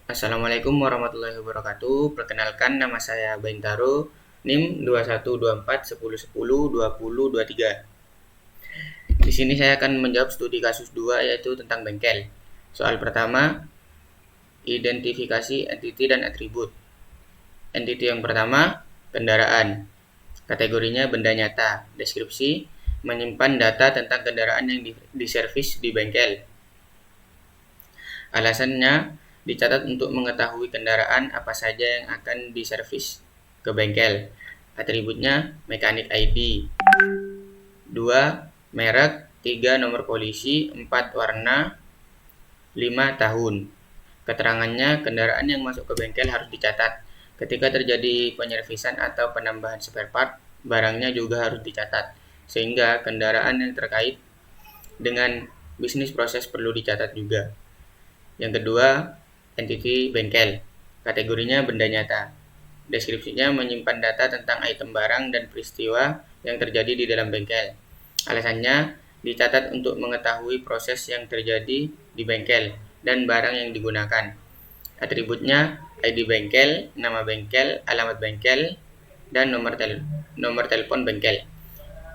Assalamualaikum warahmatullahi wabarakatuh. Perkenalkan, nama saya Baintaro, NIM 212410102023. Di sini saya akan menjawab studi kasus 2, yaitu tentang bengkel. Soal pertama, identifikasi entiti dan atribut. Entiti yang pertama, kendaraan. Kategorinya benda nyata. Deskripsi, menyimpan data tentang kendaraan yang diservis di bengkel. Alasannya, dicatat untuk mengetahui kendaraan apa saja yang akan diservis ke bengkel. Atributnya mekanik ID. 2. Merek. 3. Nomor polisi. 4. Warna. 5. Tahun. Keterangannya, kendaraan yang masuk ke bengkel harus dicatat. Ketika terjadi penyervisan atau penambahan spare part, barangnya juga harus dicatat, sehingga kendaraan yang terkait dengan bisnis proses perlu dicatat juga. Yang kedua, entiti bengkel. Kategorinya benda nyata. Deskripsinya menyimpan data tentang item barang dan peristiwa yang terjadi di dalam bengkel. Alasannya, dicatat untuk mengetahui proses yang terjadi di bengkel dan barang yang digunakan. Atributnya ID bengkel, nama bengkel, alamat bengkel, dan nomor telepon bengkel.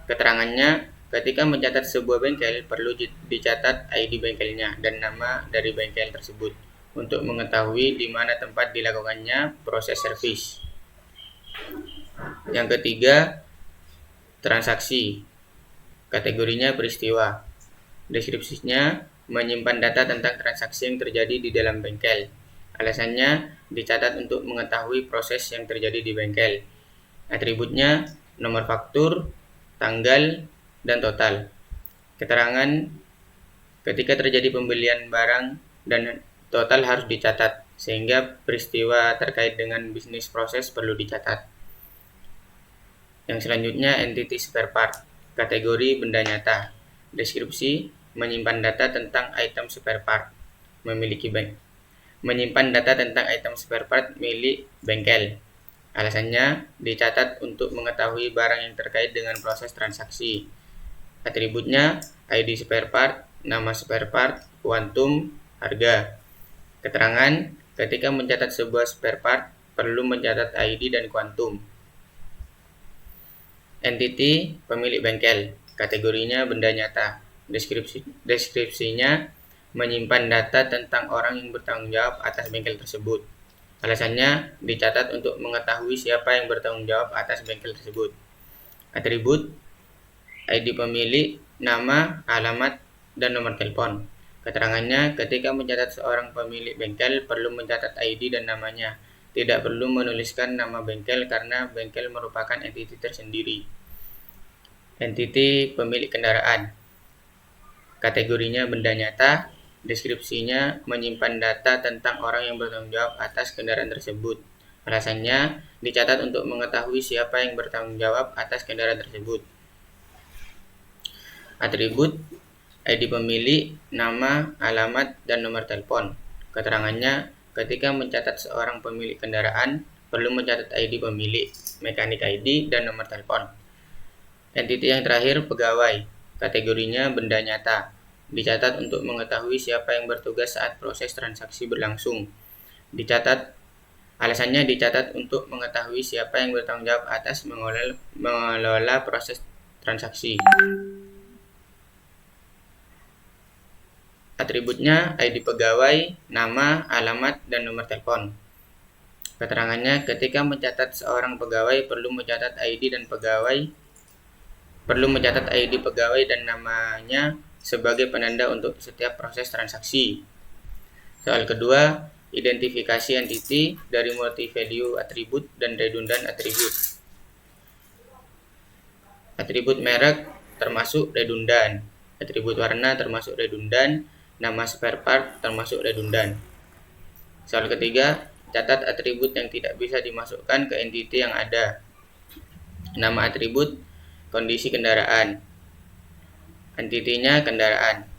Keterangannya, ketika mencatat sebuah bengkel, perlu dicatat ID bengkelnya dan nama dari bengkel tersebut untuk mengetahui di mana tempat dilakukannya proses servis. Yang ketiga, transaksi. Kategorinya peristiwa. Deskripsinya menyimpan data tentang transaksi yang terjadi di dalam bengkel. Alasannya, dicatat untuk mengetahui proses yang terjadi di bengkel. Atributnya nomor faktur, tanggal, dan total. Keterangan ketika terjadi pembelian barang dan total harus dicatat, sehingga peristiwa terkait dengan bisnis proses perlu dicatat. Yang selanjutnya, entity spare part. Kategori benda nyata. Deskripsi menyimpan data tentang item spare part menyimpan data tentang item spare part milik bengkel. Alasannya, dicatat untuk mengetahui barang yang terkait dengan proses transaksi. Atributnya ID spare part, nama spare part, kuantum, harga. Keterangan, ketika mencatat sebuah spare part, perlu mencatat ID dan kuantum. Entiti pemilik bengkel. Kategorinya benda nyata. Deskripsinya menyimpan data tentang orang yang bertanggung jawab atas bengkel tersebut. Alasannya, dicatat untuk mengetahui siapa yang bertanggung jawab atas bengkel tersebut. Atribut ID pemilik, nama, alamat, dan nomor telepon. Keterangannya, ketika mencatat seorang pemilik bengkel, perlu mencatat ID dan namanya. Tidak perlu menuliskan nama bengkel karena bengkel merupakan entiti tersendiri. Entiti pemilik kendaraan. Kategorinya benda nyata. Deskripsinya menyimpan data tentang orang yang bertanggung jawab atas kendaraan tersebut. Alasannya, dicatat untuk mengetahui siapa yang bertanggung jawab atas kendaraan tersebut. Atribut ID pemilik, nama, alamat, dan nomor telepon. Keterangannya, ketika mencatat seorang pemilik kendaraan, perlu mencatat ID pemilik, mekanik ID, dan nomor telepon. Entiti yang terakhir, pegawai. Kategorinya benda nyata. Dicatat untuk mengetahui siapa yang bertugas saat proses transaksi berlangsung. Alasannya dicatat untuk mengetahui siapa yang bertanggung jawab atas mengelola proses transaksi. Atributnya ID pegawai, nama, alamat, dan nomor telepon. Keterangannya, ketika mencatat seorang pegawai perlu mencatat ID pegawai dan namanya sebagai penanda untuk setiap proses transaksi. Soal kedua, identifikasi entiti dari multi value atribut dan redundant atribut. Atribut merek termasuk redundan, atribut warna termasuk redundan, nama spare part termasuk redundan. Soal ketiga, catat atribut yang tidak bisa dimasukkan ke entiti yang ada. Nama atribut, kondisi kendaraan. Entitinya kendaraan.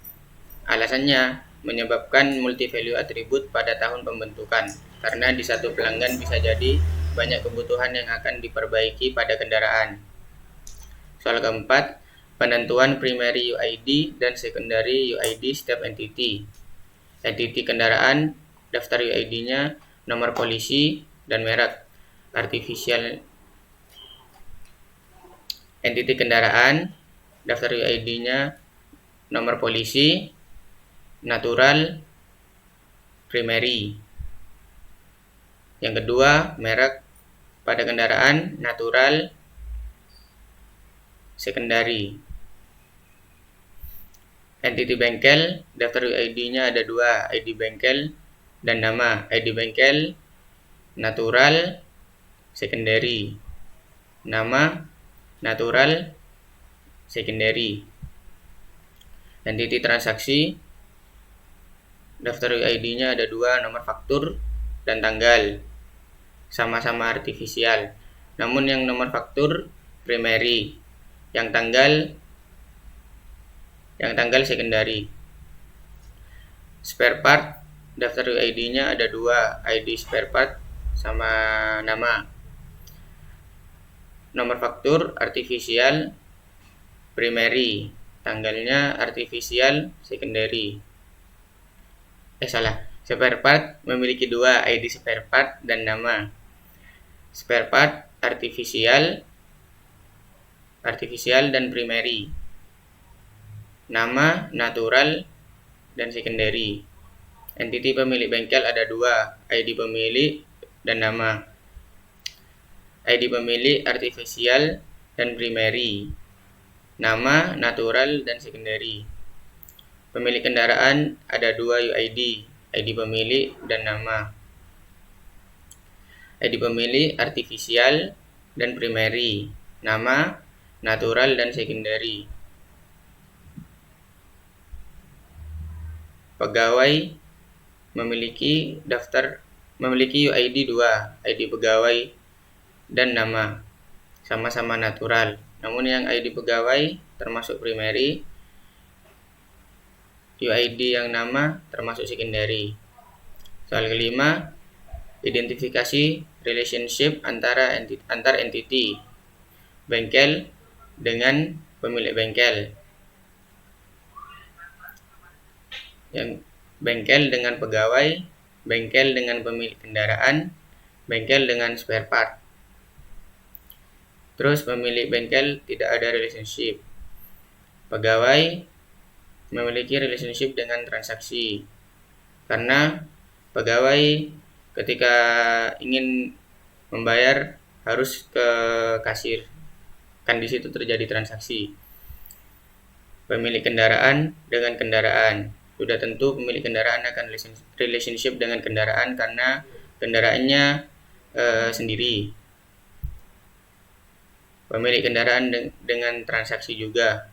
Alasannya, menyebabkan multi value atribut pada tahun pembentukan, karena di satu pelanggan bisa jadi banyak kebutuhan yang akan diperbaiki pada kendaraan. Soal keempat, penentuan primary UID dan secondary UID setiap entity. Entiti kendaraan daftar UID-nya nomor polisi dan merek. Artificial entity kendaraan, daftar UID-nya nomor polisi, natural, primary. Yang kedua, merek pada kendaraan, natural, secondary. Entity bengkel, daftar UID-nya ada dua, ID bengkel dan nama. ID bengkel, natural, secondary. Nama, natural, secondary. Entity transaksi, daftar UID-nya ada dua, nomor faktur dan tanggal. Sama-sama artifisial. Namun yang nomor faktur primary, yang tanggal secondary. Spare part, daftar UID-nya ada dua, ID spare part sama nama. Nomor faktur artifisial primary, tanggalnya artifisial secondary. Spare part memiliki dua, ID spare part dan nama. Spare part artifisial dan primary. Nama, natural, dan secondary. Entity pemilik bengkel ada dua, ID pemilik dan nama. ID pemilik artifisial dan primary. Nama, natural, dan secondary. Pemilik kendaraan ada dua UID, ID pemilik dan nama. ID pemilik artifisial dan primary. Nama, natural, dan secondary. Pegawai memiliki UID 2, ID pegawai dan nama, sama-sama natural. Namun yang ID pegawai termasuk primary, UID yang nama termasuk secondary. Soal kelima, identifikasi relationship antar entity bengkel dengan pemilik bengkel. Yang bengkel dengan pegawai, bengkel dengan pemilik kendaraan, bengkel dengan spare part. Terus pemilik bengkel tidak ada relationship. Pegawai memiliki relationship dengan transaksi. Karena pegawai ketika ingin membayar harus ke kasir. Kan di situ terjadi transaksi. Pemilik kendaraan dengan kendaraan. Sudah tentu pemilik kendaraan akan relationship dengan kendaraan karena kendaraannya sendiri. Pemilik kendaraan dengan transaksi juga.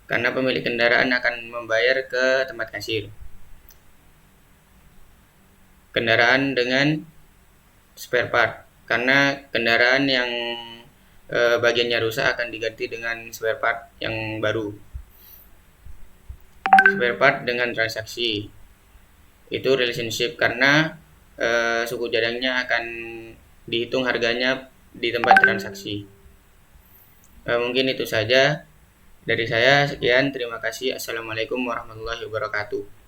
Karena pemilik kendaraan akan membayar ke tempat kasir. Kendaraan dengan spare part. Karena kendaraan yang bagiannya rusak akan diganti dengan spare part yang baru. Spare part dengan transaksi itu relationship karena suku cadangnya akan dihitung harganya di tempat transaksi. Mungkin itu saja dari saya. Sekian, terima kasih. Assalamualaikum warahmatullahi wabarakatuh.